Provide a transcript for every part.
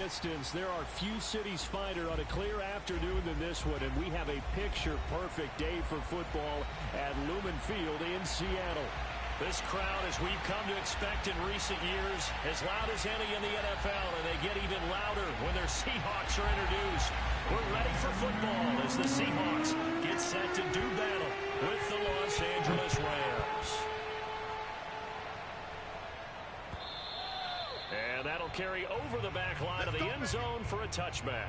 distance, there are few cities finer on a clear afternoon than this one, and we have a picture-perfect day for football at Lumen Field in Seattle. This crowd, as we've come to expect in recent years, as loud as any in the NFL, and they get even louder when their Seahawks are introduced. We're ready for football as the Seahawks get set to do battle with the Los Angeles Rams. And that'll carry over the back line of the end zone for a touchback.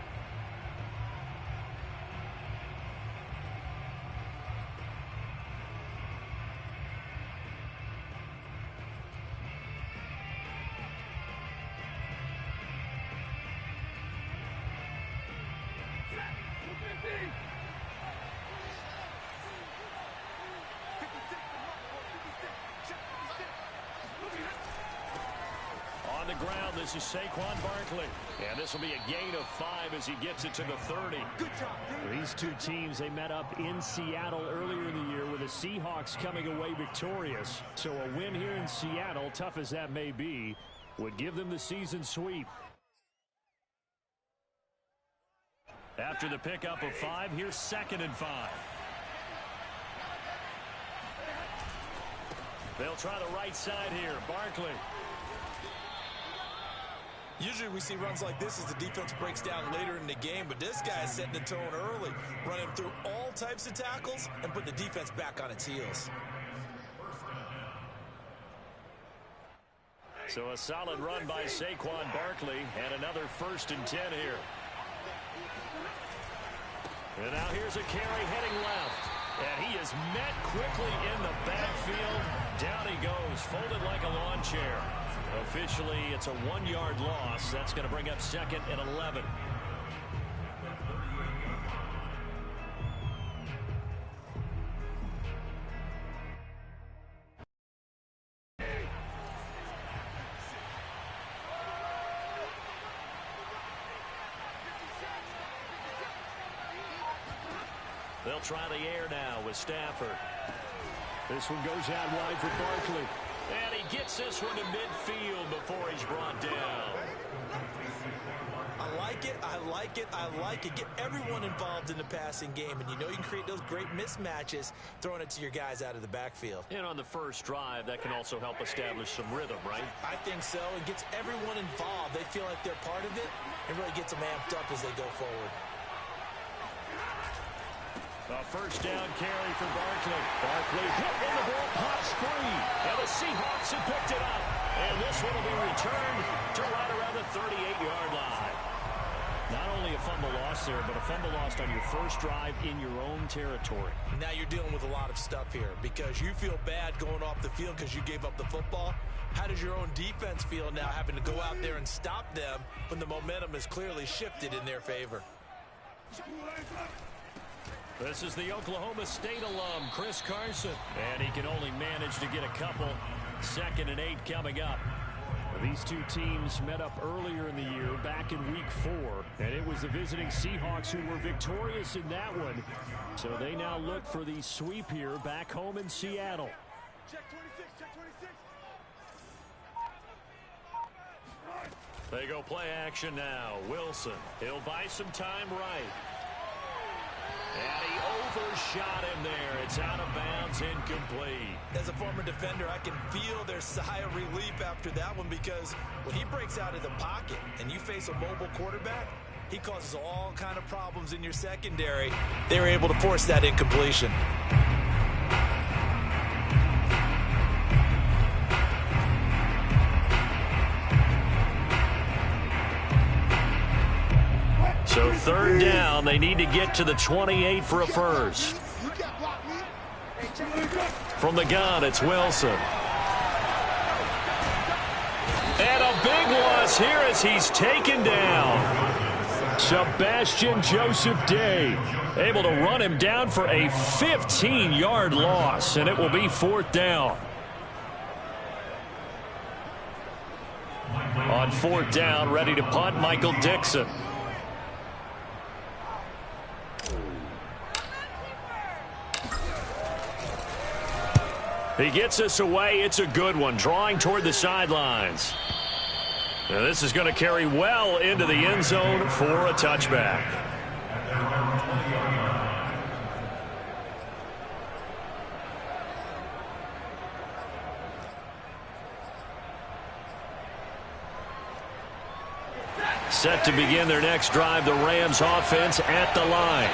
On the ground, this is Saquon Barkley. And this will be a gain of 5 as he gets it to the 30. Good job. These two teams, they met up in Seattle earlier in the year with the Seahawks coming away victorious. So a win here in Seattle, tough as that may be, would give them the season sweep. After the pickup of 5, here's 2nd and 5. They'll try the right side here. Barkley. Usually we see runs like this as the defense breaks down later in the game, but this guy is setting the tone early, running through all types of tackles and put the defense back on its heels. So a solid run by Saquon Barkley and another 1st and 10 here. And now here's a carry heading left. And he is met quickly in the backfield. Down he goes, folded like a lawn chair. Officially, it's a 1-yard loss. That's going to bring up 2nd and 11. They'll try the air now with Stafford. This one goes out wide for Barkley. And he gets this one to midfield before he's brought down. I like it, I like it, I like it. Get everyone involved in the passing game, and you know you can create those great mismatches throwing it to your guys out of the backfield. And on the first drive, that can also help establish some rhythm, right? I think so. It gets everyone involved. They feel like they're part of it, and really gets them amped up as they go forward. A 1st down carry for Barkley. Barkley hit and the ball pops free. And the Seahawks have picked it up. And this one will be returned to right around the 38-yard line. Not only a fumble loss there, but a fumble lost on your first drive in your own territory. Now you're dealing with a lot of stuff here because you feel bad going off the field because you gave up the football. How does your own defense feel now having to go out there and stop them when the momentum is clearly shifted in their favor? This is the Oklahoma State alum, Chris Carson. And he can only manage to get a couple. 2nd and 8 coming up. These two teams met up earlier in the year, back in week 4. And it was the visiting Seahawks who were victorious in that one. So they now look for the sweep here back home in Seattle. Check 26, check 26. They go play action now. Wilson. He'll buy some time right. And he overshot him there. It's out of bounds, incomplete. As a former defender, I can feel their sigh of relief after that one because when he breaks out of the pocket and you face a mobile quarterback, he causes all kind of problems in your secondary. They were able to force that incompletion. So 3rd down, they need to get to the 28 for a 1st. From the gun, it's Wilson. And a big loss here as he's taken down. Sebastian Joseph Day able to run him down for a 15-yard loss, and it will be 4th down. On 4th down, ready to punt, Michael Dixon. He gets us away. It's a good one. Drawing toward the sidelines. Now this is going to carry well into the end zone for a touchback. Set to begin their next drive, the Rams offense at the line.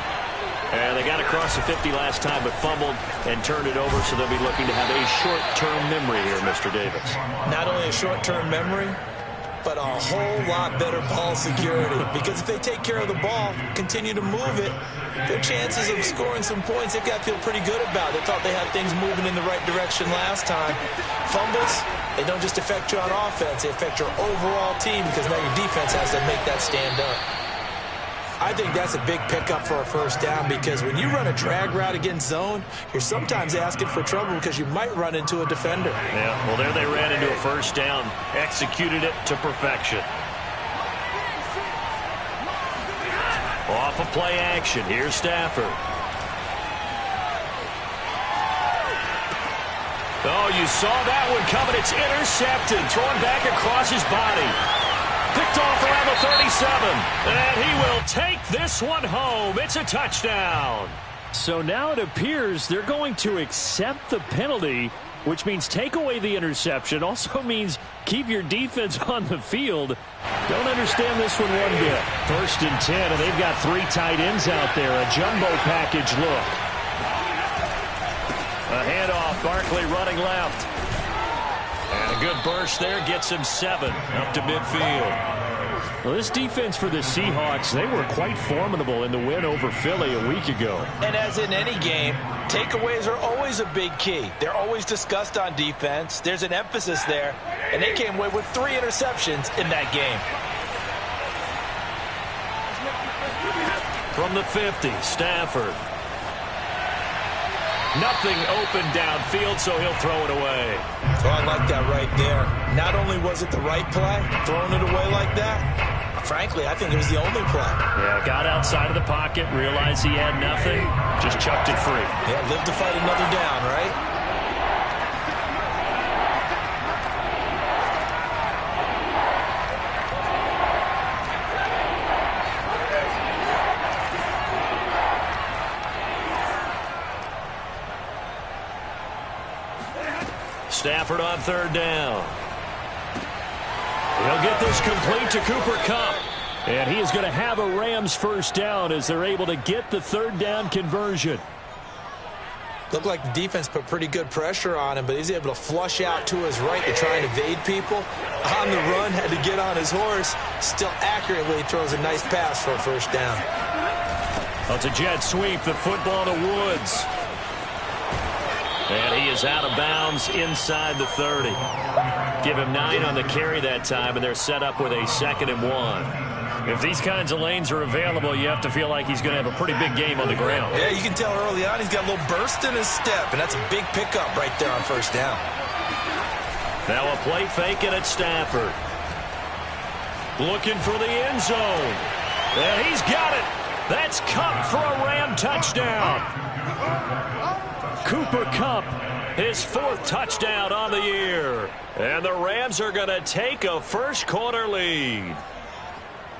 And they got across the 50 last time, but fumbled and turned it over, so they'll be looking to have a short-term memory here, Mr. Davis. Not only a short-term memory, but a whole lot better ball security. Because if they take care of the ball, continue to move it, their chances of scoring some points, they've got to feel pretty good about. They thought they had things moving in the right direction last time. Fumbles, they don't just affect you on offense, they affect your overall team, because now your defense has to make that stand up. I think that's a big pickup for a first down, because when you run a drag route against zone, you're sometimes asking for trouble because you might run into a defender. Yeah, well, there they ran into a first down, executed it to perfection. Off of play action, here's Stafford. Oh, you saw that one coming. It's intercepted, thrown back across his body. Picked off around the 37, and he will take this one home. It's a touchdown. So now it appears they're going to accept the penalty, which means take away the interception. Also means keep your defense on the field. Don't understand this one bit. 1st and 10, and they've got 3 tight ends out there. A jumbo package look. A handoff, Barkley running left. And a good burst there gets him 7 up to midfield. Well, this defense for the Seahawks, they were quite formidable in the win over Philly a week ago. And as in any game, takeaways are always a big key. They're always discussed on defense. There's an emphasis there, and they came away with 3 interceptions in that game. From the 50, Stafford. Nothing open downfield, so he'll throw it away. So I like that right there. Not only was it the right play, throwing it away like that, frankly, I think it was the only play. Yeah, got outside of the pocket, realized he had nothing, just chucked it free. Yeah, live to fight another down, right? Stafford on 3rd down. He'll get this complete to Cooper Kupp. And he is going to have a Rams first down as they're able to get the 3rd down conversion. Looked like the defense put pretty good pressure on him, but he's able to flush out to his right to try and evade people. On the run, had to get on his horse. Still accurately throws a nice pass for a first down. Well, it's a jet sweep, the football to Woods. And he is out of bounds inside the 30. Give him 9 on the carry that time, and they're set up with a 2nd and 1. If these kinds of lanes are available, you have to feel like he's going to have a pretty big game on the ground. Yeah, you can tell early on he's got a little burst in his step, and that's a big pickup right there on first down. Now a play fake it at Stafford. Looking for the end zone. And he's got it. That's Kupp for a Ram touchdown. Cooper Kupp, his 4th touchdown on the year. And the Rams are going to take a first-quarter lead.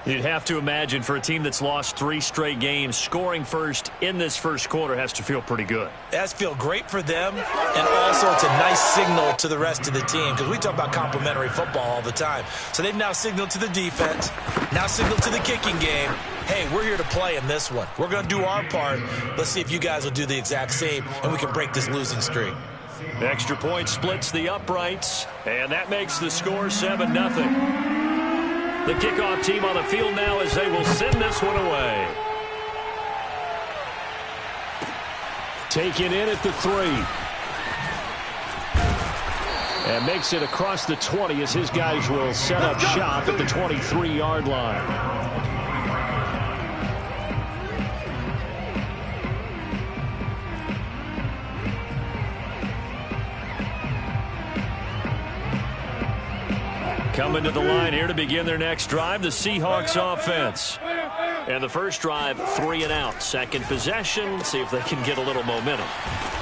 You'd have to imagine for a team that's lost 3 straight games, scoring first in this first quarter has to feel pretty good. It has to feel great for them, and also it's a nice signal to the rest of the team, because we talk about complementary football all the time. So they've now signaled to the defense, now signaled to the kicking game, hey, we're here to play in this one. We're going to do our part. Let's see if you guys will do the exact same, and we can break this losing streak. Extra point splits the uprights, and that makes the score 7-0. The kickoff team on the field now as they will send this one away. Taken in at the 3. And makes it across the 20 as his guys will set up shop at the 23-yard line. Coming to the line here to begin their next drive, the Seahawks offense. And the first drive, 3 and out. Second possession, see if they can get a little momentum.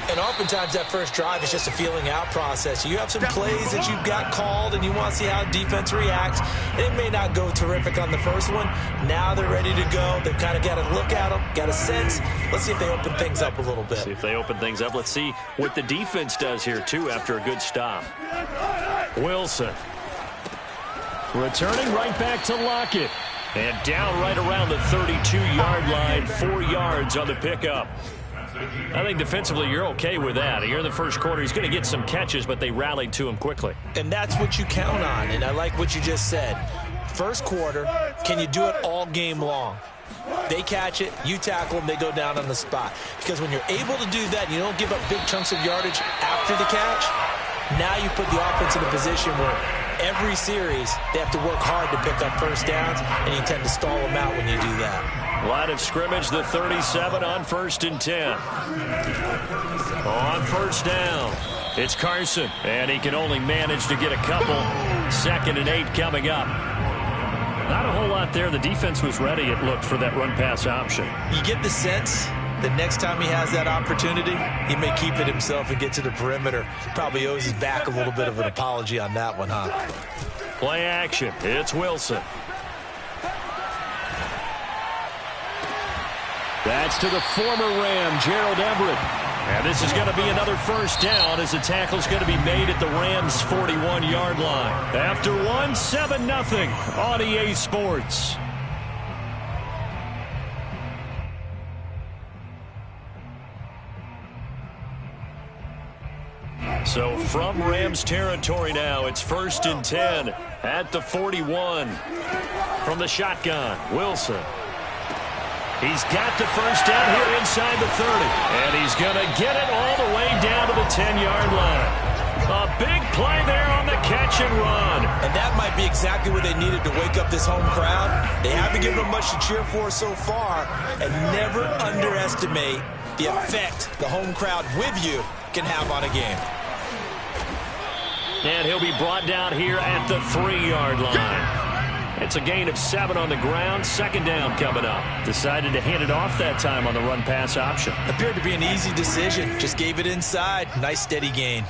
And oftentimes that first drive is just a feeling out process. You have some plays that you've got called and you want to see how defense reacts. It may not go terrific on the first one. Now they're ready to go. They've kind of got to look at them, got a sense. Let's see if they open things up a little bit. See if they open things up. Let's see what the defense does here, too, after a good stop. Wilson. Returning right back to Lockett. And down right around the 32-yard line, 4 yards on the pickup. I think defensively you're okay with that. Here in the first quarter, he's going to get some catches, but they rallied to him quickly. And that's what you count on, and I like what you just said. First quarter, can you do it all game long? They catch it, you tackle them, they go down on the spot. Because when you're able to do that, you don't give up big chunks of yardage after the catch, now you put the offense in a position where every series they have to work hard to pick up first downs, and you tend to stall them out when you do that. Line of scrimmage, the 37 on 1st and 10. On first down, it's Carson, and he can only manage to get a couple. 2nd and 8 coming up. Not a whole lot there. The defense was ready, it looked, for that run-pass option. You get the sense that next time he has that opportunity, he may keep it himself and get to the perimeter. Probably owes his back a little bit of an apology on that one, huh? Play action. It's Wilson. That's to the former Ram, Gerald Everett. And this is going to be another first down as the tackle's going to be made at the Rams' 41-yard line. After one, 7-0 on EA Sports. So from Rams territory now, it's 1st and 10 at the 41. From the shotgun, Wilson. He's got the first down here inside the 30. And he's going to get it all the way down to the 10-yard line. A big play there on the catch and run. And that might be exactly what they needed to wake up this home crowd. They haven't given them much to cheer for so far. And never underestimate the effect the home crowd with you can have on a game. And he'll be brought down here at the 3-yard line. It's a gain of 7 on the ground. 2nd down coming up. Decided to hand it off that time on the run-pass option. Appeared to be an easy decision. Just gave it inside. Nice steady gain.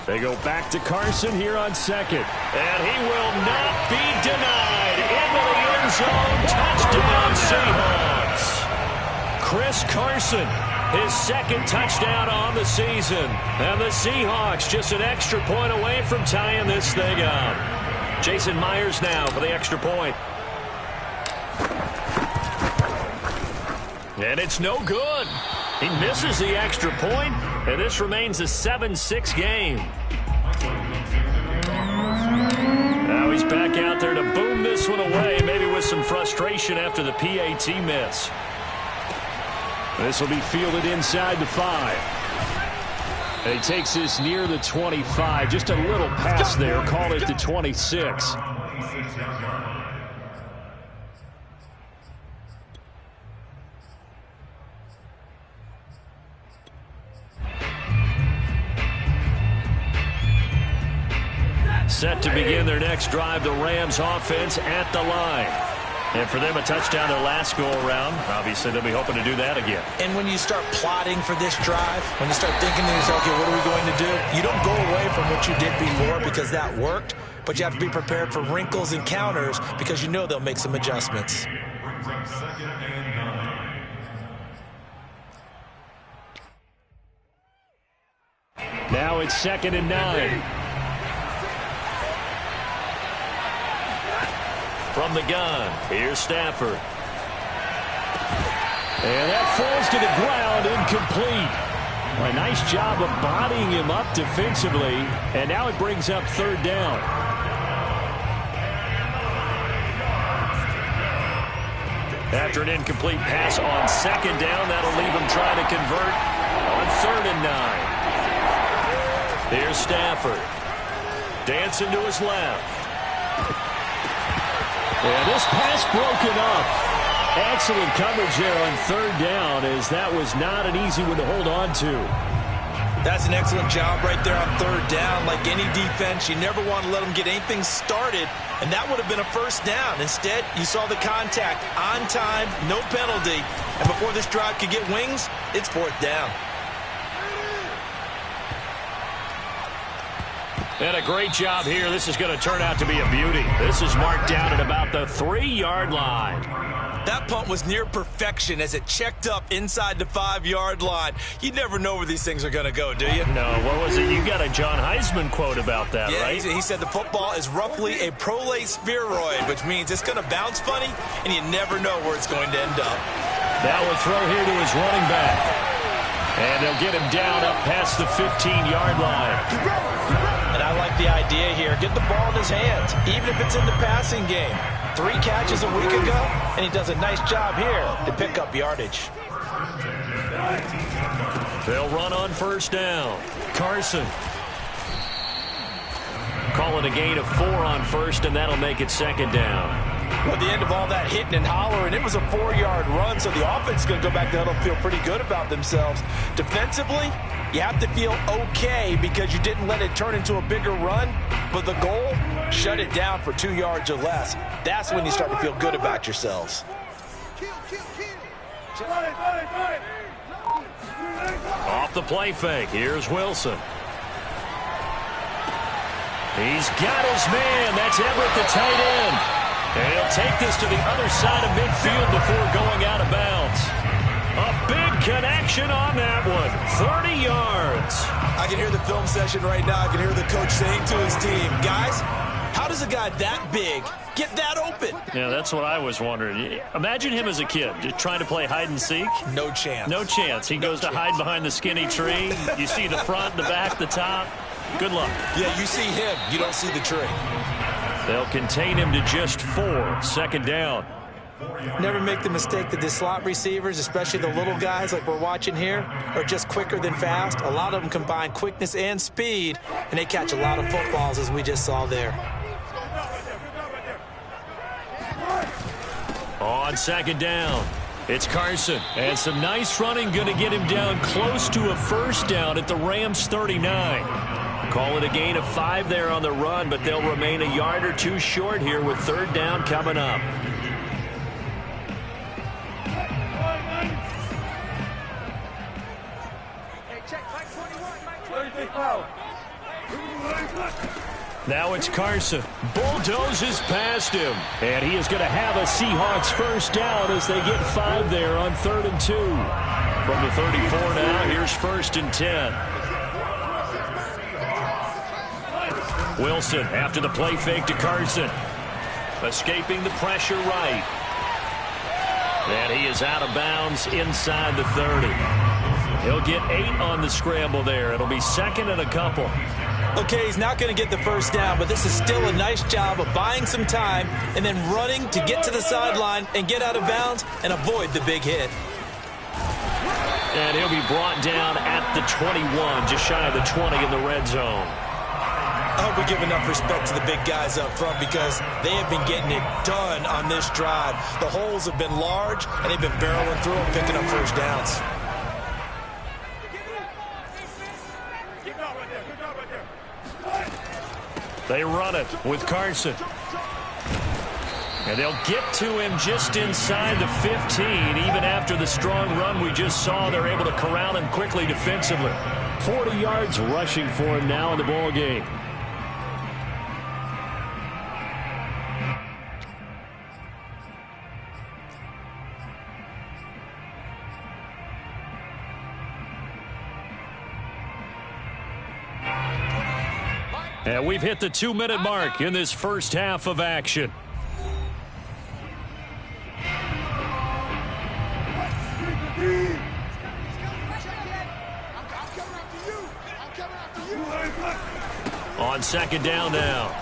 They go back to Carson here on 2nd. And he will not be denied. Into the end zone. Touchdown Seahawks. Chris Carson. His 2nd touchdown on the season. And the Seahawks just an extra point away from tying this thing up. Jason Myers now for the extra point. And it's no good. He misses the extra point, and this remains a 7-6 game. Now he's back out there to boom this one away, maybe with some frustration after the PAT miss. This will be fielded inside the 5. And he takes this near the 25. Just a little pass there. Call it the 26. Set to begin their next drive, the Rams offense at the line. And for them, a touchdown their last go-around. Obviously, they'll be hoping to do that again. And when you start plotting for this drive, when you start thinking to yourself, okay, what are we going to do? You don't go away from what you did before because that worked, but you have to be prepared for wrinkles and counters because you know they'll make some adjustments. Now it's 2nd and 9. From the gun, here's Stafford. And that falls to the ground, incomplete. A nice job of bodying him up defensively, and now it brings up 3rd down. After an incomplete pass on 2nd down, that'll leave him trying to convert on 3rd and 9. Here's Stafford. Dancing to his left. And this pass broken up. Excellent coverage there on 3rd down, as that was not an easy one to hold on to. That's an excellent job right there on third down. Like any defense, you never want to let them get anything started, and that would have been a first down. Instead, you saw the contact on time, no penalty, and before this drive could get wings, it's fourth down. And a great job here. This is going to turn out to be a beauty. This is marked down at about the 3-yard line. That punt was near perfection as it checked up inside the 5-yard line. You never know where these things are going to go, do you? No, what was it? You got a John Heisman quote about that, yeah, right? He said the football is roughly a prolate spheroid, which means it's going to bounce funny, and you never know where it's going to end up. That will throw here to his running back. And they'll get him down up past the 15-yard line. And I like the idea here. Get the ball in his hands, even if it's in the passing game. 3 catches a week ago, and he does a nice job here to pick up yardage. They'll run on first down. Carson. Call it a gain of 4 on first, and that'll make it second down. Well, at the end of all that hitting and hollering, it was a 4-yard run, so the offense is going to go back there and feel pretty good about themselves. Defensively, you have to feel okay because you didn't let it turn into a bigger run, but the goal, shut it down for 2 yards or less. That's when you start to feel good about yourselves. Off the play fake, here's Wilson. He's got his man. That's Everett, the tight end. And he'll take this to the other side of midfield before going out of bounds. A big connection on that one. 30 yards. I can hear the film session right now. I can hear the coach saying to his team, guys, how does a guy that big get that open? Yeah, that's what I was wondering. Imagine him as a kid, just trying to play hide and seek. No chance. No chance. He goes to hide behind the skinny tree. You see the front, the back, the top. Good luck. Yeah, you see him. You don't see the tree. They'll contain him to just 4. Second down. Never make the mistake that the slot receivers, especially the little guys like we're watching here, are just quicker than fast. A lot of them combine quickness and speed, and they catch a lot of footballs, as we just saw there. On second down, it's Carson. And some nice running going to get him down close to a first down at the Rams 39. Call it a gain of 5 there on the run, but they'll remain a yard or 2 short here with third down coming up. Now it's Carson. Bulldozes past him. And he is going to have a Seahawks first down as they get 5 there on 3rd and 2. From the 34 now, here's 1st and 10. Wilson after the play fake to Carson. Escaping the pressure right. And he is out of bounds inside the 30. He'll get 8 on the scramble there. It'll be 2nd and a couple. Okay, he's not going to get the first down, but this is still a nice job of buying some time and then running to get to the sideline and get out of bounds and avoid the big hit. And he'll be brought down at the 21, just shy of the 20 in the red zone. I hope we give enough respect to the big guys up front because they have been getting it done on this drive. The holes have been large, and they've been barreling through them, picking up first downs. They run it with Carson. And they'll get to him just inside the 15. Even after the strong run we just saw, they're able to corral him quickly defensively. 40 yards rushing for him now in the ball game. And we've hit the 2-minute mark in this first half of action. On second down now,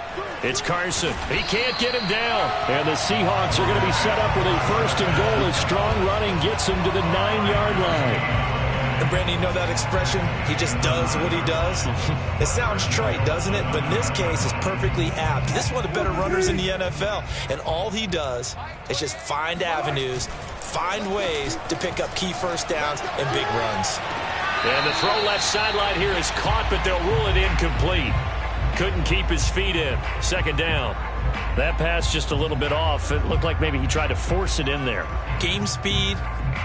it's Carson. He can't get him down. And the Seahawks are going to be set up with a 1st and goal as strong running gets him to the 9-yard line. And Brandon, you know that expression? He just does what he does. It sounds trite, doesn't it? But in this case, it's perfectly apt. This is one of the better runners in the NFL. And all he does is just find avenues, find ways to pick up key first downs and big runs. And the throw left sideline here is caught, but they'll rule it incomplete. Couldn't keep his feet in. Second down. That pass just a little bit off. It looked like maybe he tried to force it in there. Game speed,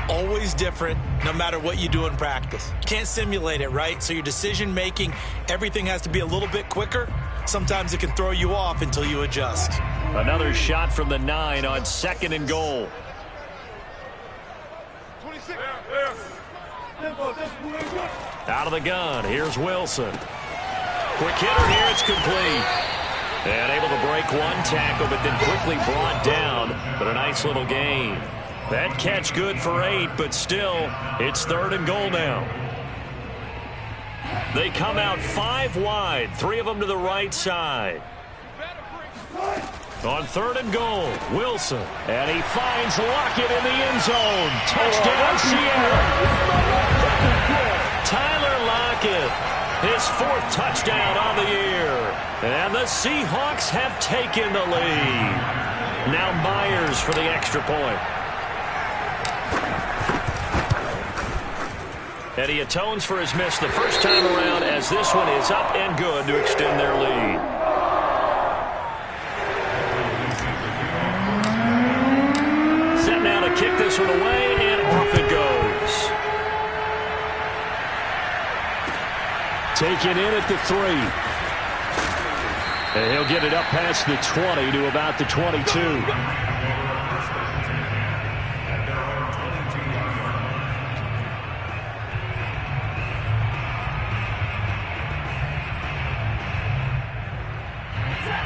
always different, no matter what you do in practice. Can't simulate it, right? So your decision-making, everything has to be a little bit quicker. Sometimes it can throw you off until you adjust. Another shot from the 9 on 2nd and goal. 26. Out of the gun, here's Wilson. Quick hitter here, it's complete. And able to break one tackle, but then quickly brought down. But a nice little gain. That catch good for 8, but still, it's 3rd and goal now. They come out 5 wide, 3 of them to the right side. On 3rd and goal, Wilson. And he finds Lockett in the end zone. Touchdown, Seattle. Tyler Lockett, his 4th touchdown on the year. And the Seahawks have taken the lead. Now Myers for the extra point. And he atones for his miss the first time around, as this one is up and good to extend their lead. Set now to kick this one away, and off it goes. Taken in at the 3. And he'll get it up past the 20 to about the 22.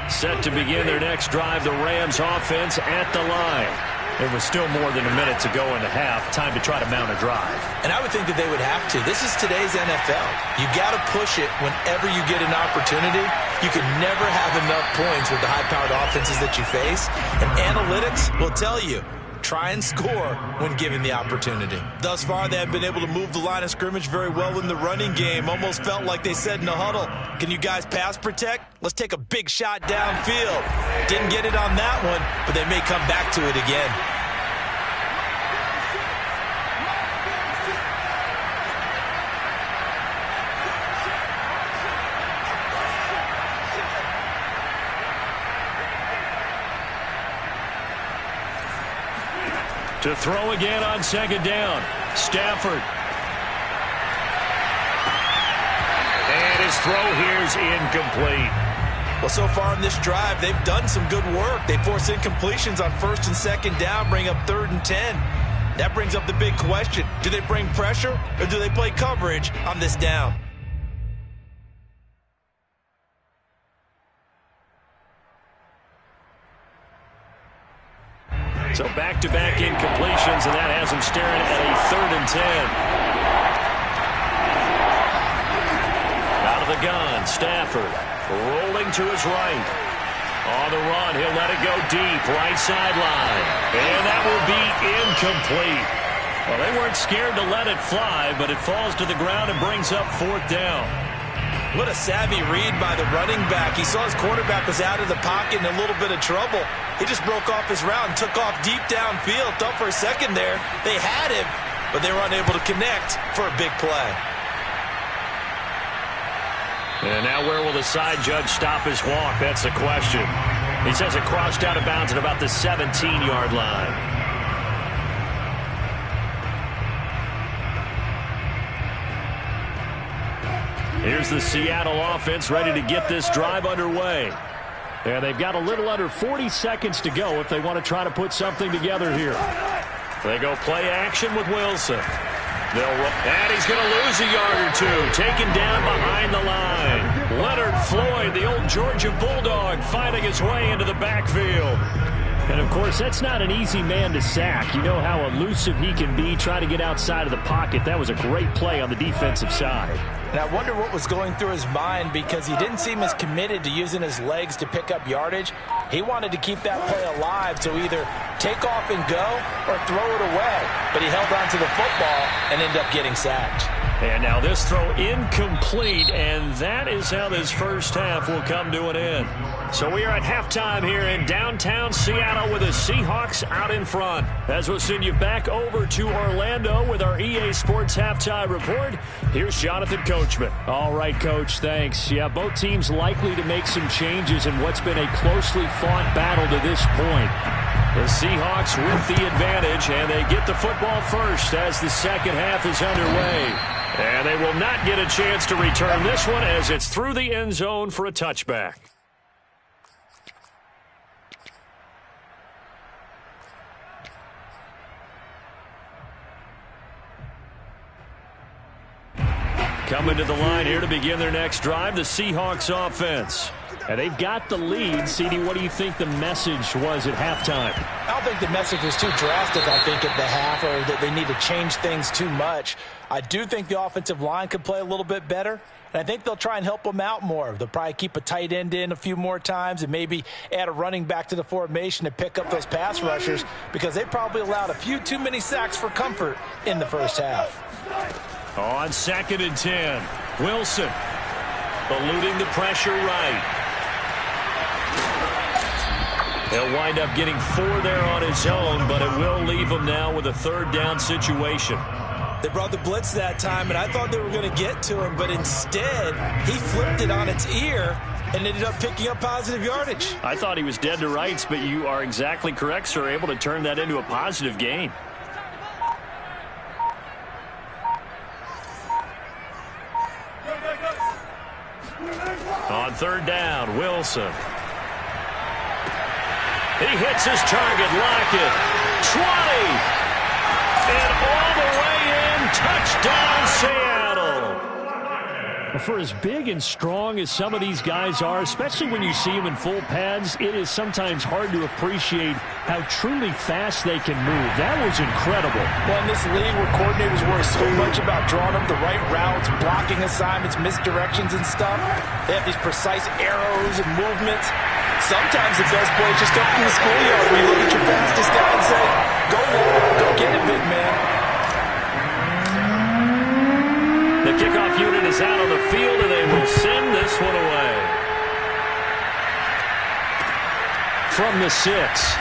Set to begin their next drive, the Rams offense at the line. It was still more than a minute to go in the half. Time to try to mount a drive. And I would think that they would have to. This is today's NFL. You got to push it whenever you get an opportunity. You can never have enough points with the high-powered offenses that you face. And analytics will tell you, try and score when given the opportunity. Thus far, they have been able to move the line of scrimmage very well in the running game. Almost felt like they said in the huddle, can you guys pass protect? Let's take a big shot downfield. Didn't get it on that one, but they may come back to it again. To throw again on 2nd down. Stafford. And his throw here's incomplete. Well, so far in this drive, they've done some good work. They force incompletions on 1st and 2nd down, bring up 3rd and 10. That brings up the big question. Do they bring pressure or do they play coverage on this down? So back-to-back incompletions, and that has him staring at a 3rd and 10. Out of the gun, Stafford rolling to his right. On the run, he'll let it go deep, right sideline. And that will be incomplete. Well, they weren't scared to let it fly, but it falls to the ground and brings up 4th down. What a savvy read by the running back. He saw his quarterback was out of the pocket in a little bit of trouble. He just broke off his route and took off deep downfield. Thought for a second there they had him, but they were unable to connect for a big play. And now where will the side judge stop his walk? That's the question. He says it crossed out of bounds at about the 17-yard line. Here's the Seattle offense ready to get this drive underway. And they've got a little under 40 seconds to go if they want to try to put something together here. They go play action with Wilson. And he's going to lose a yard or two. Taken down behind the line. Leonard Floyd, the old Georgia Bulldog, finding his way into the backfield. And, of course, that's not an easy man to sack. You know how elusive he can be, trying to get outside of the pocket. That was a great play on the defensive side. And I wonder what was going through his mind, because he didn't seem as committed to using his legs to pick up yardage. He wanted to keep that play alive to either take off and go or throw it away. But he held on to the football and ended up getting sacked. And now this throw incomplete, and that is how this first half will come to an end. So we are at halftime here in downtown Seattle with the Seahawks out in front. As we'll send you back over to Orlando with our EA Sports Halftime Report, here's Jonathan Coachman. All right, Coach, thanks. Yeah, both teams likely to make some changes in what's been a closely fought battle to this point. The Seahawks with the advantage, and they get the football first as the second half is underway. And they will not get a chance to return this one as it's through the end zone for a touchback. Coming to the line here to begin their next drive, the Seahawks offense. And they've got the lead. CD, what do you think the message was at halftime? I don't think the message was too drastic, I think, at the half, or that they need to change things too much. I do think the offensive line could play a little bit better, and I think they'll try and help them out more. They'll probably keep a tight end in a few more times and maybe add a running back to the formation to pick up those pass rushers, because they probably allowed a few too many sacks for comfort in the first half. On 2nd and 10, Wilson eluding the pressure right. He'll wind up getting 4 there on his own, but it will leave him now with a 3rd down situation. They brought the blitz that time, and I thought they were going to get to him, but instead he flipped it on its ear and ended up picking up positive yardage. I thought he was dead to rights, but you are exactly correct, sir. Able to turn that into a positive gain. On 3rd down, Wilson. He hits his target, Lockett. 20. And all the way in, touchdown Seattle. For as big and strong as some of these guys are, especially when you see them in full pads, it is sometimes hard to appreciate how truly fast they can move. That was incredible. Well, in this league where coordinators worry so much about drawing up the right routes, blocking assignments, misdirections and stuff, they have these precise arrows and movements. Sometimes the best play is just up from the schoolyard where you look at your fastest guy and say, go long, go get it, big man. The kickoff unit is out on the field, and they will send this one away. From the 6.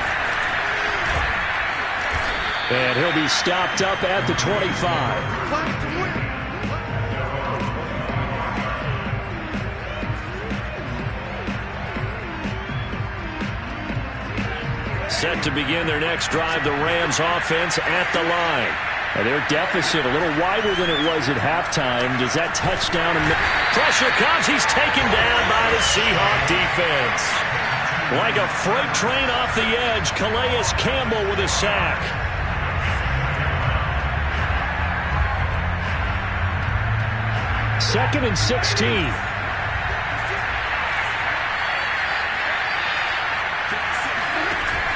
And he'll be stopped up at the 25. Set to begin their next drive, the Rams offense at the line. And their deficit a little wider than it was at halftime. Does that touchdown? Pressure comes. He's taken down by the Seahawk defense. Like a freight train off the edge, Calais Campbell with a sack. Second and 16.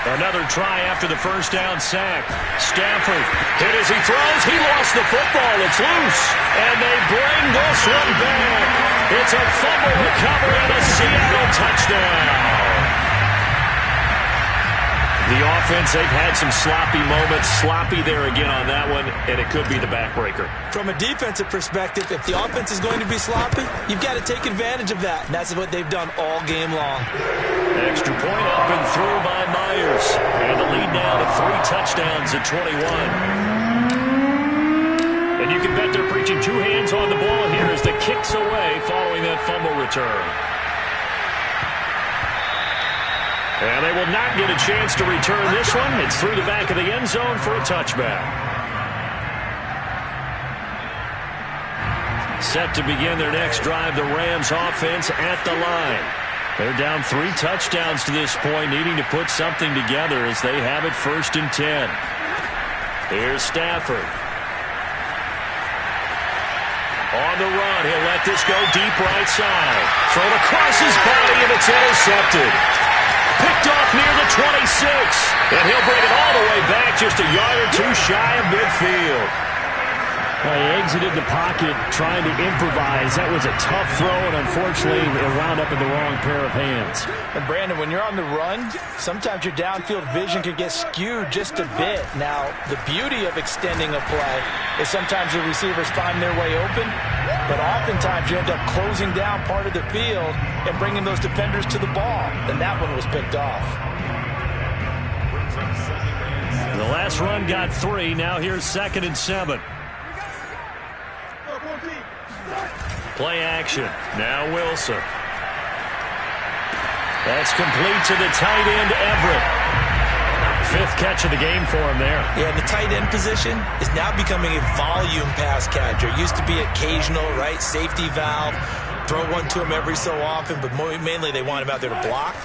Another try after the first down sack. Stafford hit as he throws. He lost the football. It's loose. And they bring this one back. It's a fumble recovery and a Seattle touchdown. The offense, they've had some sloppy moments. Sloppy there again on that one, and it could be the backbreaker. From a defensive perspective, if the offense is going to be sloppy, you've got to take advantage of that, and that's what they've done all game long. Extra point up and through by Myers. And the lead now to 3 touchdowns at 21. And you can bet they're preaching 2 hands on the ball here as the kick's away following that fumble return. And they will not get a chance to return this one. It's through the back of the end zone for a touchback. Set to begin their next drive, the Rams offense at the line. They're down 3 touchdowns to this point, needing to put something together as they have it 1st and 10. Here's Stafford. On the run, he'll let this go deep right side. Thrown across his body, and it's intercepted. Picked off near the 26, and he'll bring it all the way back just a yard or 2 shy of midfield. Well, he exited the pocket trying to improvise. That was a tough throw, and unfortunately, it wound up in the wrong pair of hands. And Brandon, when you're on the run, sometimes your downfield vision can get skewed just a bit. Now, the beauty of extending a play is sometimes the receivers find their way open, but oftentimes you end up closing down part of the field and bringing those defenders to the ball. And that one was picked off. The last run got 3. Now here's 2nd and 7. Play action. Now Wilson. That's complete to the tight end, Everett. 5th catch of the game for him there. Yeah, the tight end position is now becoming a volume pass catcher. It used to be occasional, right? Safety valve. Throw one to him every so often, but mainly they want him out there to block.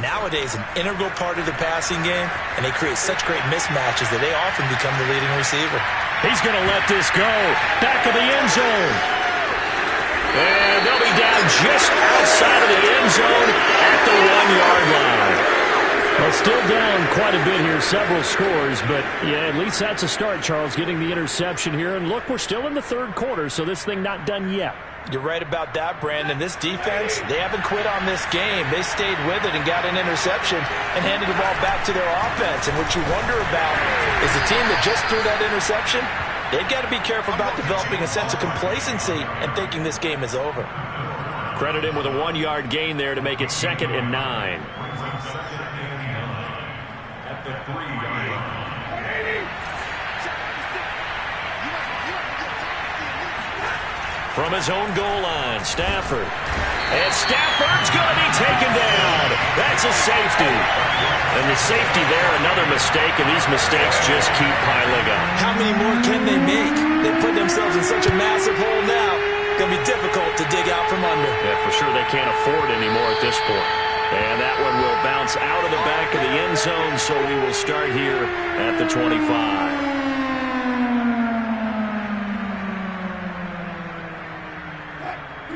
Nowadays, an integral part of the passing game, and they create such great mismatches that they often become the leading receiver. He's going to let this go. Back of the end zone. And they'll be down just outside of the end zone at the 1-yard line. Well, still down quite a bit here, several scores, but yeah, at least that's a start, Charles, getting the interception here. And look, we're still in the 3rd quarter, so this thing not done yet. You're right about that, Brandon. This defense, they haven't quit on this game. They stayed with it and got an interception and handed the ball back to their offense. And what you wonder about is the team that just threw that interception, they've got to be careful about developing a sense of complacency and thinking this game is over. Credit him with a 1-yard gain there to make it 2nd and 9. At the 3-yard line. From his own goal line, Stafford. And Stafford's going to be taken down. That's a safety. And the safety there, another mistake, and these mistakes just keep piling up. How many more can they make? They put themselves in such a massive hole now. Going to be difficult to dig out from under. Yeah, for sure they can't afford anymore at this point. And that one will bounce out of the back of the end zone, so we will start here at the 25.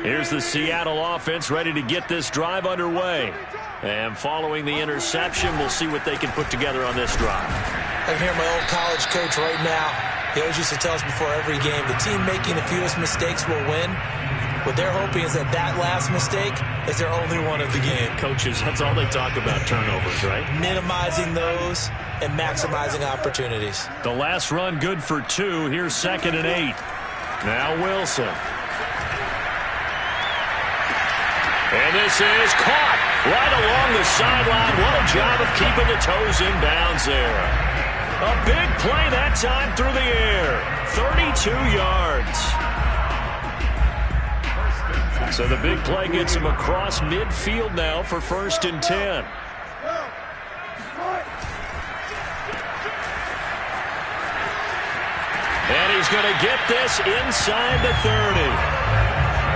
Here's the Seattle offense ready to get this drive underway. And following the interception, we'll see what they can put together on this drive. I can hear my old college coach right now. He always used to tell us before every game, the team making the fewest mistakes will win. What they're hoping is that last mistake is their only one of the game. Coaches, that's all they talk about, turnovers, right? Minimizing those and maximizing opportunities. The last run good for 2. Here's 2nd and 8. Now Wilson. And this is caught right along the sideline. What a job of keeping the toes in bounds there. A big play that time through the air. 32 yards. So the big play gets him across midfield now for 1st and 10. And he's going to get this inside the 30.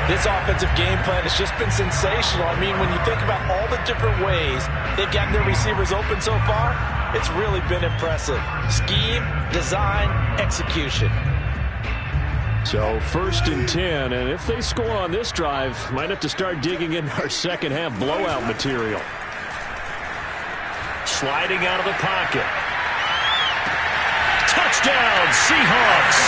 This offensive game plan has just been sensational. I mean, when you think about all the different ways they've gotten their receivers open so far, it's really been impressive. Scheme, design, execution. So 1st and 10, and if they score on this drive, might have to start digging in our second half blowout material. Sliding out of the pocket. Touchdown, Seahawks!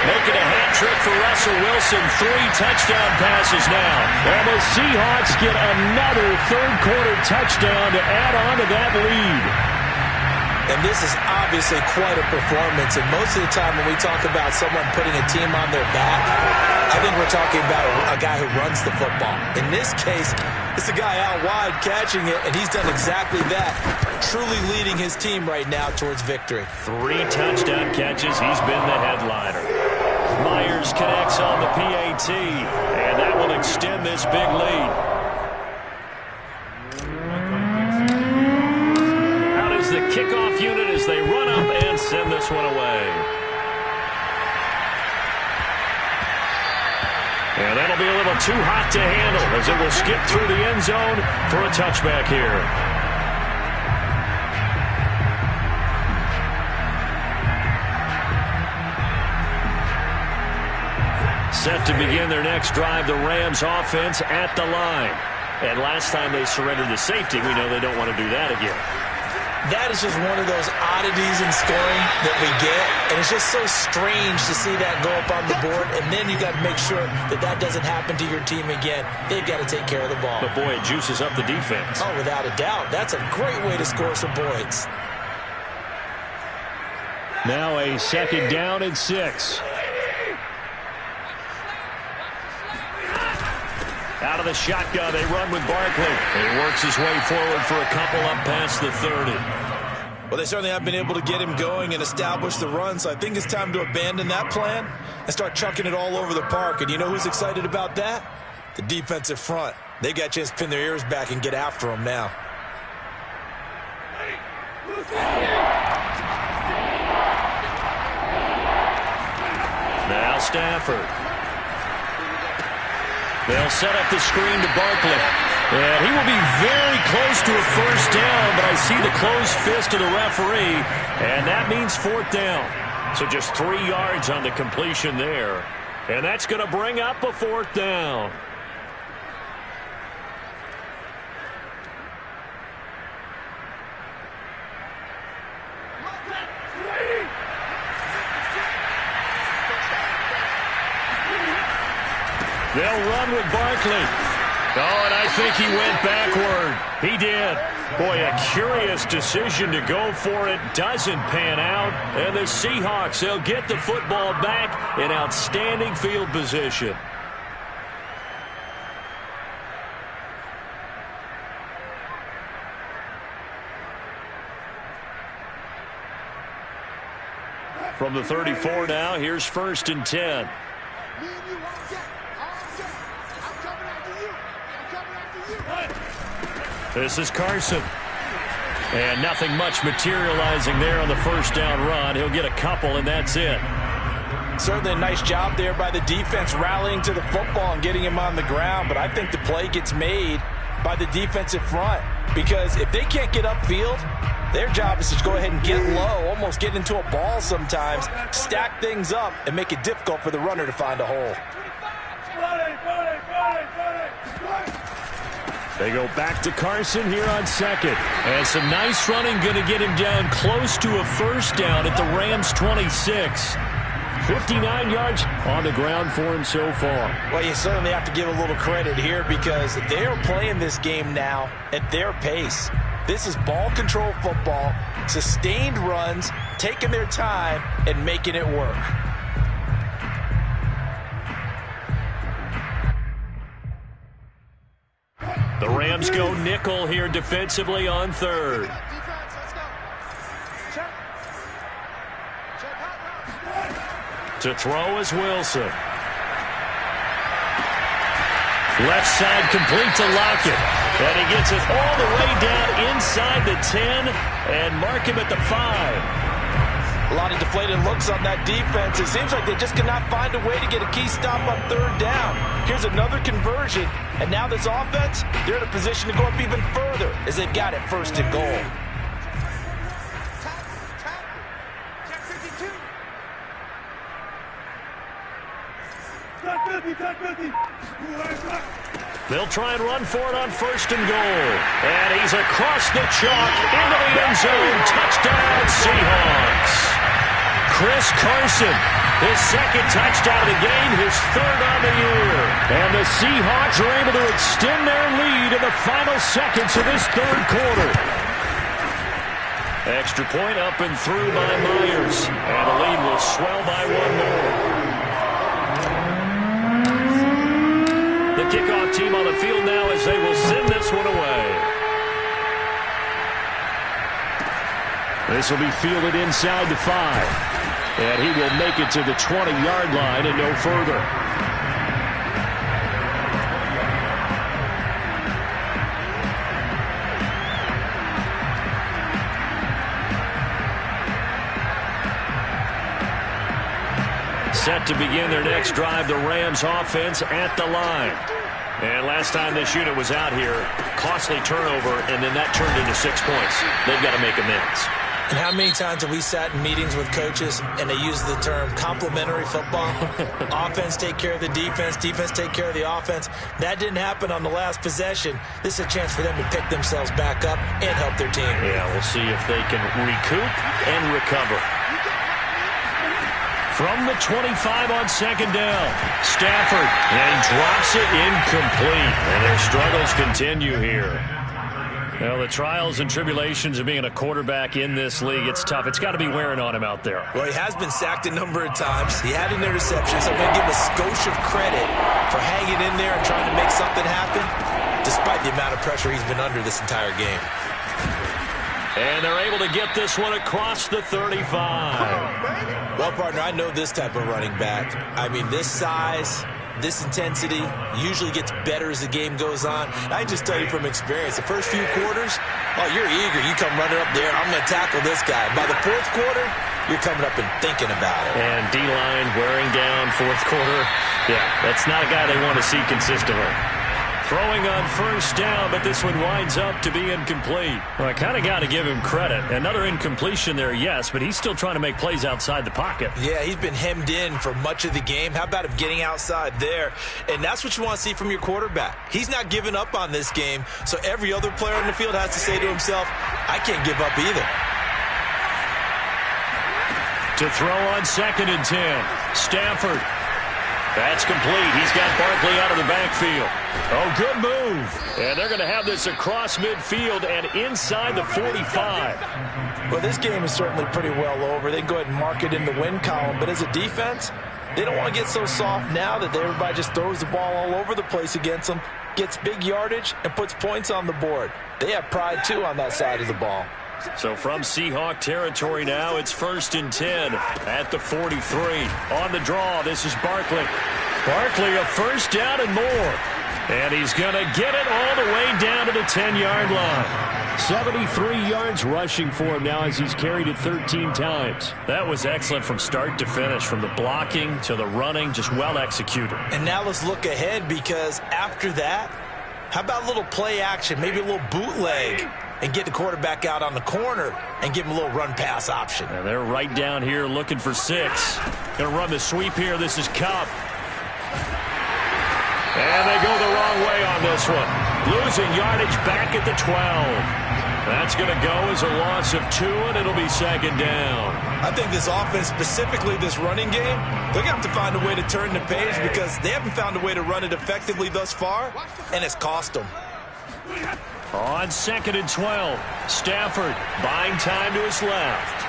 Making a hat trick for Russell Wilson. 3 touchdown passes now. And the Seahawks get another 3rd quarter touchdown to add on to that lead. And this is obviously quite a performance. And most of the time when we talk about someone putting a team on their back, I think we're talking about a guy who runs the football. In this case, it's a guy out wide catching it, and he's done exactly that. Truly leading his team right now towards victory. 3 touchdown catches. He's been the headliner. Myers connects on the PAT, and that will extend this big lead. Out is the kickoff unit as they run up and send this one away. And that'll be a little too hot to handle as it will skip through the end zone for a touchback here. Set to begin their next drive, the Rams offense at the line. And last time they surrendered to safety, we know they don't want to do that again. That is just one of those oddities in scoring that we get, and it's just so strange to see that go up on the board, and then you got to make sure that that doesn't happen to your team again. They've got to take care of the ball. But, boy, it juices up the defense. Oh, without a doubt. That's a great way to score some points. Now a 2nd down and 6. Out of the shotgun, they run with Barkley. He works his way forward for a couple up past the 30. Well, they certainly have been able to get him going and establish the run, so I think it's time to abandon that plan and start chucking it all over the park. And you know who's excited about that? The defensive front. They got a chance to pin their ears back and get after him now. Now Stafford. They'll set up the screen to Barkley. And he will be very close to a 1st down, but I see the closed fist of the referee, and that means 4th down. So just 3 yards on the completion there. And that's going to bring up a 4th down. They'll run with Barkley. Oh, and I think he went backward. He did. Boy, a curious decision to go for it. Doesn't pan out. And the Seahawks, they'll get the football back in outstanding field position. From the 34 now, here's 1st and 10. This is Carson. And nothing much materializing there on the 1st down run. He'll get a couple, and that's it. Certainly a nice job there by the defense rallying to the football and getting him on the ground. But I think the play gets made by the defensive front. Because if they can't get upfield, their job is to go ahead and get low, almost get into a ball sometimes, stack things up, and make it difficult for the runner to find a hole. They go back to Carson here on 2nd. And some nice running going to get him down close to a 1st down at the Rams' 26. 59 yards on the ground for him so far. Well, you certainly have to give a little credit here because they are playing this game now at their pace. This is ball control football, sustained runs, taking their time, and making it work. The Rams go nickel here defensively on 3rd. To throw is Wilson. Left side complete to Lockett. And he gets it all the way down inside the 10 and mark him at the 5. A lot of deflated looks on that defense. It seems like they just cannot find a way to get a key stop on 3rd down. Here's another conversion, and now this offense, they're in a position to go up even further as they've got it 1st and goal. They'll try and run for it on 1st and goal. And he's across the chalk into the end zone. Touchdown, Seahawks. Chris Carson, his 2nd touchdown of the game, his 3rd on the year. And the Seahawks are able to extend their lead in the final seconds of this 3rd quarter. Extra point up and through by Myers. And the lead will swell by 1 more. The kickoff team on the field now as they will send this one away. This will be fielded inside the 5. And he will make it to the 20-yard line and no further. Set to begin their next drive, the Rams offense at the line. And last time this unit was out here, costly turnover, and then that turned into 6 points. They've got to make amends. And how many times have we sat in meetings with coaches and they use the term complementary football? Offense take care of the defense, defense take care of the offense. That didn't happen on the last possession. This is a chance for them to pick themselves back up and help their team. Yeah, we'll see if they can recoup and recover. From the 25 on second down, Stafford, and he drops it incomplete. And their struggles continue here. Well, the trials and tribulations of being a quarterback in this league, it's tough. It's got to be wearing on him out there. Well, he has been sacked a number of times. He had an interception, so I'm going to give him a skosh of credit for hanging in there and trying to make something happen, despite the amount of pressure he's been under this entire game. And they're able to get this one across the 35. Well, partner, I know this type of running back. I mean, this size, this intensity usually gets better as the game goes on. I just tell you from experience, the first few quarters, oh, you're eager. You come running up there, I'm going to tackle this guy. By the fourth quarter, you're coming up and thinking about it. And D-line wearing down fourth quarter. Yeah, that's not a guy they want to see consistently. Throwing on first down, but this one winds up to be incomplete. Well, I kind of got to give him credit. Another incompletion there, yes, but he's still trying to make plays outside the pocket. Yeah, he's been hemmed in for much of the game. How about him getting outside there? And that's what you want to see from your quarterback. He's not giving up on this game, so every other player on the field has to say to himself, I can't give up either. To throw on 2nd and 10, Stafford. That's complete. He's got Barkley out of the backfield. Oh, good move. And they're going to have this across midfield and inside the 45. Well, this game is certainly pretty well over. They can go ahead and mark it in the win column. But as a defense, they don't want to get so soft now that everybody just throws the ball all over the place against them, gets big yardage, and puts points on the board. They have pride, too, on that side of the ball. So from Seahawk territory now, it's 1st and 10 at the 43. On the draw, this is Barkley. Barkley, a first down and more. And he's going to get it all the way down to the 10-yard line. 73 yards rushing for him now as he's carried it 13 times. That was excellent from start to finish, from the blocking to the running, just well executed. And now let's look ahead, because after that, how about a little play action, maybe a little bootleg, and get the quarterback out on the corner and give him a little run-pass option. And they're right down here looking for 6. Going to run the sweep here. This is Kupp. And they go the wrong way on this one. Losing yardage back at the 12. That's going to go as a loss of 2, and it'll be 2nd down. I think this offense, specifically this running game, they're going to have to find a way to turn the page, because they haven't found a way to run it effectively thus far, and it's cost them. On 2nd and 12, Stafford buying time to his left.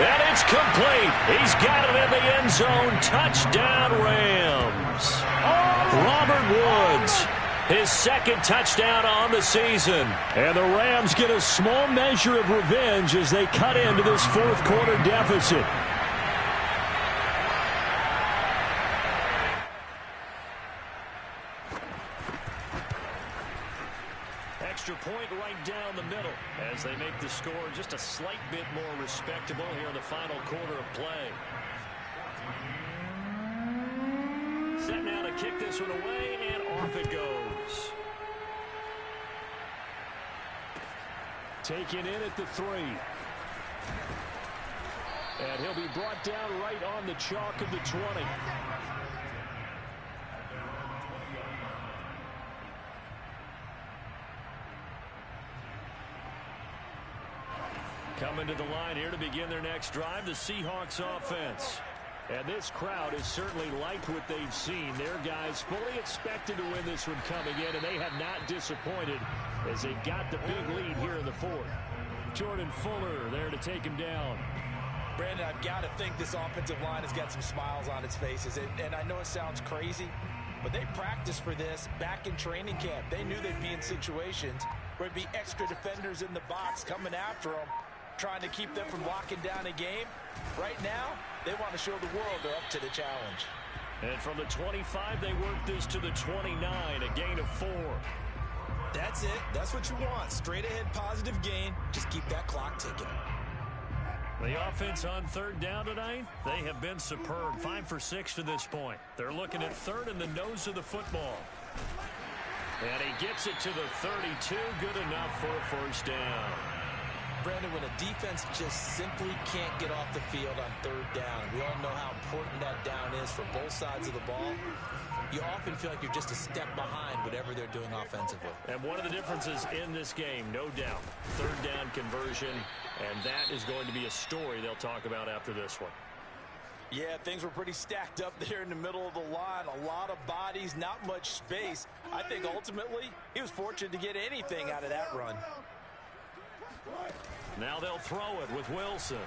And it's complete. He's got it in the end zone. Touchdown, Rams. Robert Woods, his 2nd touchdown on the season. And the Rams get a small measure of revenge as they cut into this fourth quarter deficit. Extra point right down the middle as they make the score just a slight bit more respectable here in the final quarter of play. Set now to kick this one away, and off it goes. Taken in at the 3. And he'll be brought down right on the chalk of the 20. Coming to the line here to begin their next drive, the Seahawks offense. And this crowd has certainly liked what they've seen. Their guys fully expected to win this one coming in, and they have not disappointed as they've got the big lead here in the 4th. Jordan Fuller there to take him down. Brandon, I've got to think this offensive line has got some smiles on its faces. And I know it sounds crazy, but they practiced for this back in training camp. They knew they'd be in situations where there'd be extra defenders in the box coming after them, trying to keep them from locking down a game. Right now, they want to show the world they're up to the challenge. And from the 25, they work this to the 29, a gain of 4. That's it. That's what you want. Straight ahead positive gain. Just keep that clock ticking. The offense on 3rd down tonight, they have been superb. 5 for 6 to this point. They're looking at 3rd in the nose of the football. And he gets it to the 32. Good enough for a first down. Brandon, when a defense just simply can't get off the field on third down, we all know how important that down is for both sides of the ball. You often feel like you're just a step behind whatever they're doing offensively. And one of the differences in this game, no doubt, third down conversion, and that is going to be a story they'll talk about after this one. Yeah, things were pretty stacked up there in the middle of the line. A lot of bodies, not much space. I think ultimately he was fortunate to get anything out of that run. Now they'll throw it with Wilson.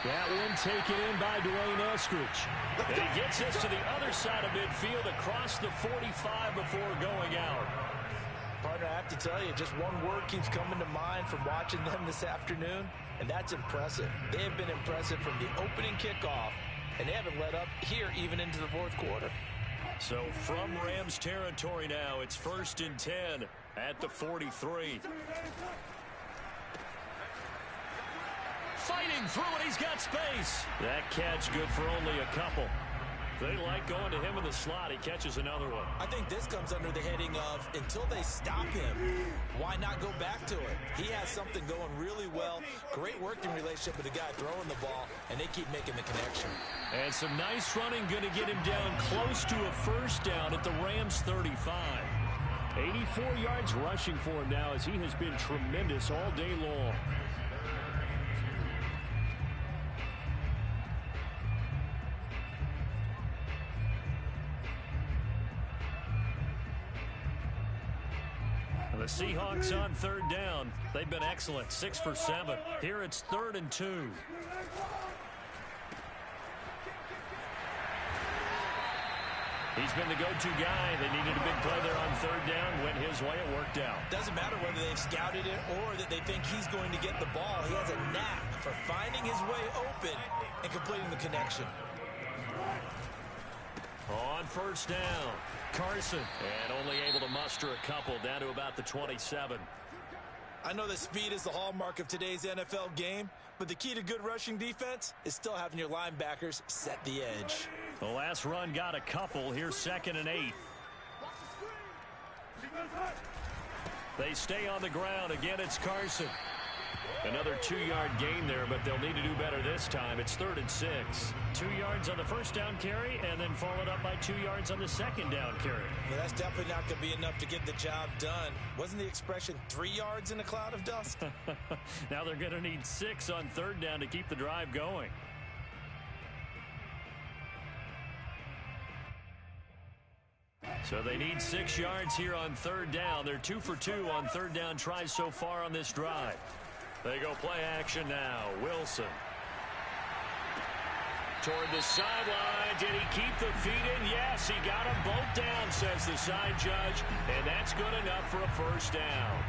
That one taken in by Dwayne Eskridge. And he gets us to the other side of midfield across the 45 before going out. Partner, I have to tell you, just one word keeps coming to mind from watching them this afternoon, and that's impressive. They have been impressive from the opening kickoff, and they haven't let up here even into the fourth quarter. So from Rams territory now, it's 1st and 10 at the 43. Fighting through it, he's got space. That catch good for only a couple. They like going to him in the slot. He catches another one. I think this comes under the heading of until they stop him, why not go back to it? He has something going really well. Great working relationship with the guy throwing the ball, and they keep making the connection. And some nice running going to get him down close to a first down at the Rams 35. 84 yards rushing for him now as he has been tremendous all day long. The Seahawks on third down. They've been excellent, 6 for 7. Here it's 3rd and 2. He's been the go-to guy. They needed a big play there on third down. Went his way. It worked out. Doesn't matter whether they've scouted it or that they think he's going to get the ball. He has a knack for finding his way open and completing the connection. On first down, Carson, and only able to muster a couple down to about the 27. I know that speed is the hallmark of today's NFL game, but the key to good rushing defense is still having your linebackers set the edge. The last run got a couple. Here's 2nd and 8. They stay on the ground. Again, it's Carson. Another 2-yard gain there, but they'll need to do better this time. It's 3rd and 6. 2 yards on the first down carry, and then followed up by 2 yards on the second down carry. Well, that's definitely not going to be enough to get the job done. Wasn't the expression 3 yards in a cloud of dust? Now they're going to need 6 on third down to keep the drive going. So they need 6 yards here on third down. They're 2 for 2 on third down tries so far on this drive. They go play action now. Wilson. Toward the sideline. Did he keep the feet in? Yes, he got them both down, says the side judge. And that's good enough for a first down.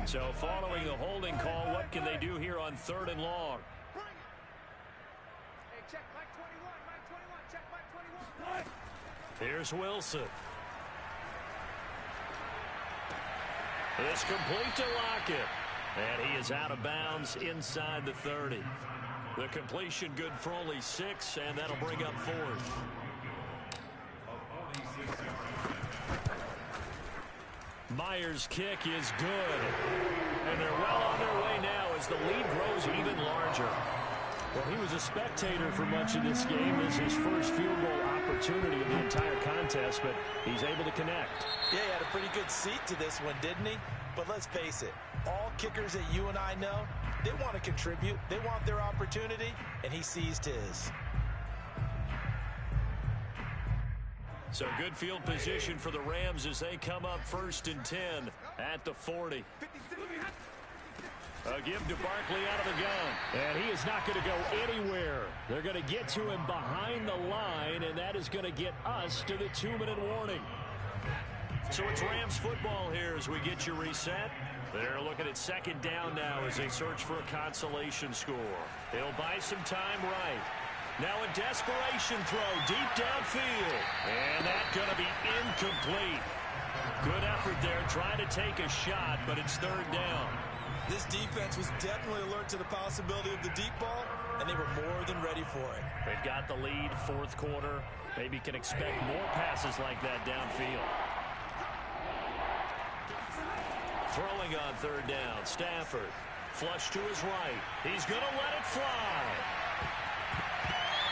So following the holding call, what can they do here on 3rd and long? Here's Wilson. It's complete to Lockett. And he is out of bounds inside the 30. The completion good for only 6, and that'll bring up 4th. Myers' kick is good. And they're well on their way now as the lead grows even larger. Well, he was a spectator for much of this game. This is his first field goal opportunity of the entire contest, but he's able to connect. Yeah, he had a pretty good seat to this one, didn't he? But let's face it, all kickers that you and I know, they want to contribute. They want their opportunity, and he seized his. So good field position for the Rams as they come up 1st and 10 at the 40. A give to Barkley out of the gun. And he is not going to go anywhere. They're going to get to him behind the line, and that is going to get us to the 2-minute warning. So it's Rams football here as we get you reset. They're looking at 2nd down now as they search for a consolation score. They'll buy some time right. Now a desperation throw deep downfield. And that's going to be incomplete. Good effort there trying to take a shot, but it's 3rd down. This defense was definitely alert to the possibility of the deep ball, and they were more than ready for it. They've got the lead, fourth quarter. Maybe can expect more passes like that downfield. Throwing on third down, Stafford. Flush to his right. He's going to let it fly.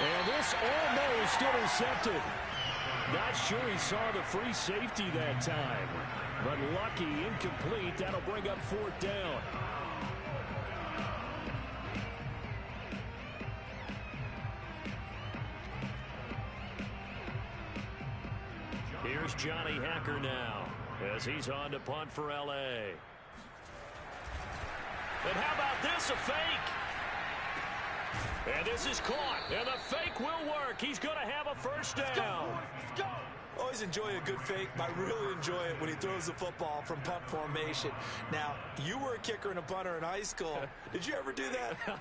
And this almost intercepted. Not sure he saw the free safety that time. But lucky, incomplete. That'll bring up fourth down. Here's Johnny Hacker now as he's on to punt for L.A. And how about this, a fake? And this is caught, and the fake will work. He's going to have a first down. Let's go. Always enjoy a good fake, but I really enjoy it when he throws the football from punt formation. Now, you were a kicker and a punter in high school. Did you ever do that?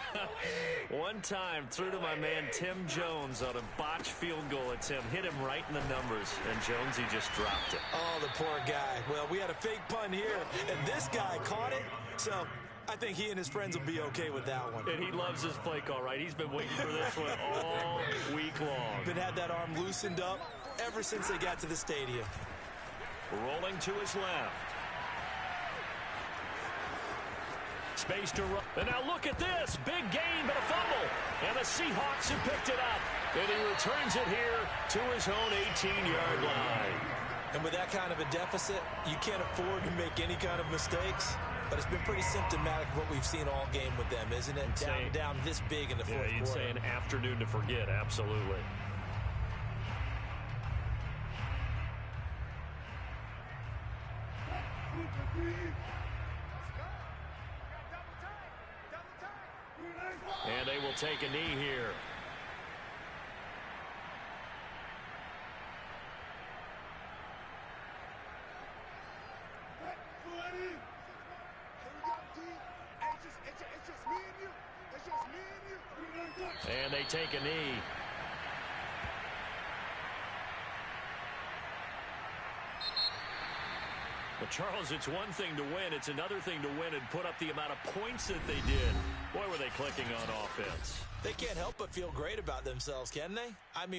One time, threw to my man Tim Jones on a botched field goal attempt. Hit him right in the numbers, and Jones, he just dropped it. Oh, the poor guy. Well, we had a fake punt here, and this guy caught it, so I think he and his friends will be okay with that one. And he loves his play call, right? He's been waiting for this one all week long. Been had that arm loosened up ever since they got to the stadium. Rolling to his left. Space to run. And now look at this. Big gain, but a fumble. And the Seahawks have picked it up. And he returns it here to his own 18-yard line. And with that kind of a deficit, you can't afford to make any kind of mistakes. But it's been pretty symptomatic of what we've seen all game with them, isn't it? Down this big in the fourth quarter. You'd say an afternoon to forget, absolutely. And they will take a knee here. And they take a knee. But, Charles, it's one thing to win. It's another thing to win and put up the amount of points that they did. Boy, were they clicking on offense. They can't help but feel great about themselves, can they? I mean,